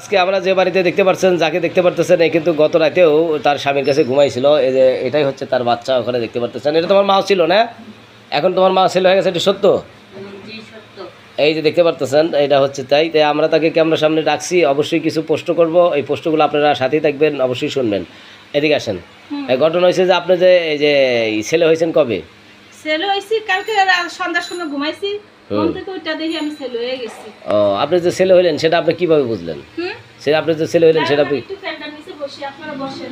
আজকে আমরা যে বাড়িতে দেখতে পাচ্ছেন, যাকে দেখতে পারতেছেন, এই কিন্তু গত রাতেও তার স্বামীর কাছে ঘুমাইছিল। এই যে এটাই হচ্ছে তার বাচ্চা, ওখানে দেখতে পারতেছেন। এটা তোমার মাও ছিল না? এখন তোমার মা ছেলে হয়ে গেছে, এটা সত্য? এই যে দেখতে পারতেছেন, এটা হচ্ছে তাই। তাই আমরা তাকে ক্যামেরার সামনে ডাকছি, অবশ্যই কিছু পোস্ট করব। এই পোস্টগুলো আপনারা সাথেই থাকবেন, অবশ্যই শুনবেন। এদিকে আসেন। এই ঘটনা হয়েছে যে আপনি যে এই যে ছেলে হয়েছেন কবে? ছেলে হইছি কালকে সন্ধ্যার সময় ঘুমাইছি, ঘুম থেকে ওইটা দেখি আমি ছেলে হয়ে গেছি। ও, আপনি যে ছেলে হইলেন সেটা আপনি কিভাবে বুঝলেন? সেটা আপনি যে ছেলে হইলেন সেটা আপনি একটু ফ্যানটার নিচে বসি, আপনারা বসেন।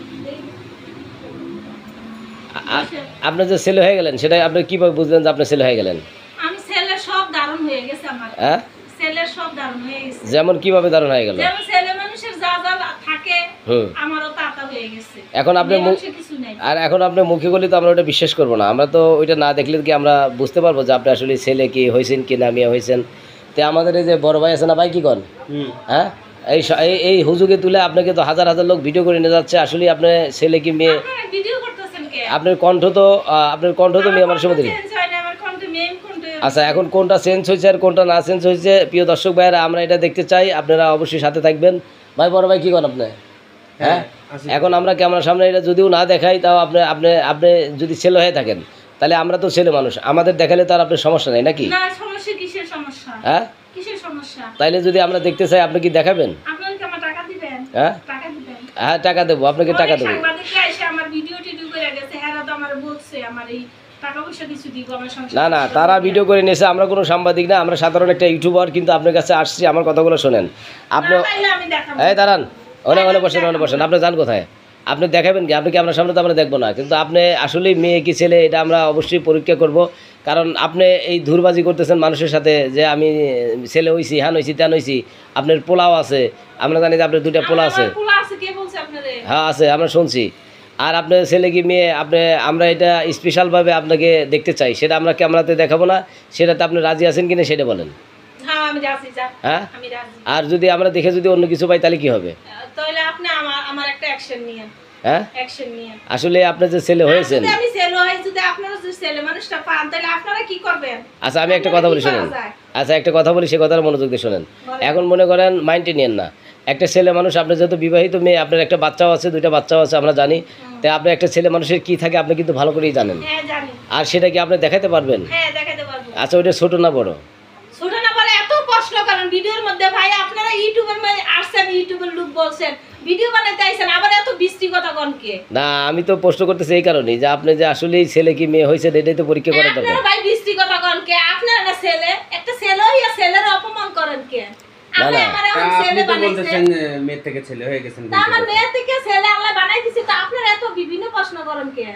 আপনি যে ছেলে হয়ে গেলেন সেটা আপনি কিভাবে বুঝলেন যে আপনি ছেলে হয়ে গেলেন? আমি ছেলে সব দারুণ হয়ে গেছে আমার। হ্যাঁ, ছেলে সব দারুণ হয়ে গেছে। যেমন কিভাবে দারুণ হয়ে গেল? যেমন ছেলে মানুষের যা যা থাকে আমারও তা হয়ে গেছে। এখন আপনি কিছু নাই। আর এখন আপনি মুখে বলি তো আমরা ওটা বিশ্বাস করবো না। আমরা তো ওইটা না দেখলে কি আমরা বুঝতে পারবো যে আপনি আসলে ছেলে কি হয়েছেন কি না মেয়ে হয়েছেন? তো আমাদের এই যে বড় ভাই আছে না, ভাই কি কন? হ্যাঁ, এই হুজুগে তুলে আপনাকে তো হাজার হাজার লোক ভিডিও করে নিয়ে যাচ্ছে। আসলে আপনি ছেলে কি মেয়ে? ভিডিও করতেছেন কে? আপনার কণ্ঠ তো মেয়ে মানুষের মধ্যে। আচ্ছা, এখন কোনটা চেঞ্জ হয়েছে আর কোনটা না চেঞ্জ হয়েছে, প্রিয় দর্শক ভাইয়েরা, আমরা এটা দেখতে চাই। আপনারা অবশ্যই সাথে থাকবেন। ভাই, বড় ভাই কি করেন আপনি? হ্যাঁ, এখন আমরা ক্যামেরার সামনে এটা যদিও না দেখাই, তাও আপনি আপনি আপনি যদি ছেলে হয়ে থাকেন, তাহলে আমরা তো ছেলে মানুষ, আমাদের দেখালে তো আর আপনার সমস্যা নেই নাকি? না, সমস্যা কিসের সমস্যা? হ্যাঁ, কিসের সমস্যা? তাইলে যদি আমরা দেখতে চাই, আপনি কি দেখাবেন? আপনাকে আমার টাকা দিবেন? হ্যাঁ, টাকা দিবেন? হ্যাঁ, টাকা দেবো, আপনাকে টাকা দেবো। সাংবাদিকরা এসে আমার ভিডিও করে গেছে, হ্যাঁ তো আমার বলছে আমার এই টাকা পয়সা কিছু দিব আমার সংসার। না না, তারা ভিডিও করে নিয়েছে, আমরা কোনো সাংবাদিক না, আমরা সাধারণ একটা ইউটিউবার। কিন্তু আপনার কাছে আসছি, আমার কথাগুলো শোনেন। আপনি আমি দেখাবো। এই দাঁড়ান, অনেক বসেন। আপনি যান কোথায়? আপনি দেখাবেন কি? আপনি ক্যামেরার সামনে তো আমরা দেখবো না, কিন্তু আপনি আসলেই মেয়ে কি ছেলে এটা আমরা অবশ্যই পরীক্ষা করব। কারণ আপনি এই ধুরবাজি করতেছেন মানুষের সাথে যে আমি ছেলে হইছি, হ্যান হইছি, ত্যান হইছি। আপনার পোলাও আছে, আমরা জানি যে আপনার দুইটা পোলা আছে। হ্যাঁ আছে, আমরা শুনছি। আর আপনার ছেলে কি মেয়ে আমরা এটা স্পেশালভাবে আপনাকে দেখতে চাই, সেটা আমরা ক্যামেরাতে দেখাবো না। সেটাতে আপনি রাজি আছেন কিনা সেটা বলেন। হ্যাঁ, আর যদি আমরা দেখে যদি অন্য কিছু পাই তাহলে কি হবে? তাহলে আপনি আমার একটা অ্যাকশন নিয়েন। হ্যাঁ, অ্যাকশন নিয়েন। আসলে আপনি যে ছেলে হয়েছেন, যদি আমি ছেলে হই, যদি আপনারা যে ছেলে মানুষটা পান, তাহলে আপনারা কি করবেন? আচ্ছা আমি একটা কথা বলি শুনেন। আচ্ছা একটা কথা বলি, সে কথার মনোযোগ দিয়ে শোনেন। এখন মনে করেন মাইন্ডে নিয়েন না। একটা ছেলে মানুষ, আপনি যেহেতু বিবাহিত মেয়ে, আপনার একটা বাচ্চাও আছে, দুইটা বাচ্চাও আছে, আমরা জানি। তাই আপনি একটা ছেলে মানুষের কি থাকে আপনি কিন্তু ভালো করেই জানেন। হ্যাঁ জানি। আর সেটা কি আপনি দেখাতে পারবেন? হ্যাঁ দেখাতে পারবো। আচ্ছা, ওইটা ছোট না বড়? ছোট না বলে এত প্রশ্ন করেন ভিডিওর মধ্যে। ভাই আপনারা ইউটিউবের মধ্যে আসছেন, ইউটিউবের লোক বলছেন, ভিডিও বানাইতে আইছেন, আবার এত বিশ্রী কথা কোন কে? না, আমি তো প্রশ্ন করতেছি এই কারণেই যে আপনি যে আসলেই ছেলে কি মেয়ে হয়েছে এটাই তো পরীক্ষা করার দরকার। আপনারা ভাই বিশ্রী কথা কোন কে? আপনারা না ছেলে, একটা ছেলে হইয়া ছেলের অপমান করেন কে? না, ছেলে বানাইছেন, মেয়ে থেকে ছেলে হয়ে গেছেন। আমার মেয়ে থেকে ছেলে আল্লাহ বানাই দিছে, তো আপনারা এত বিভিন্ন প্রশ্ন করেন কে?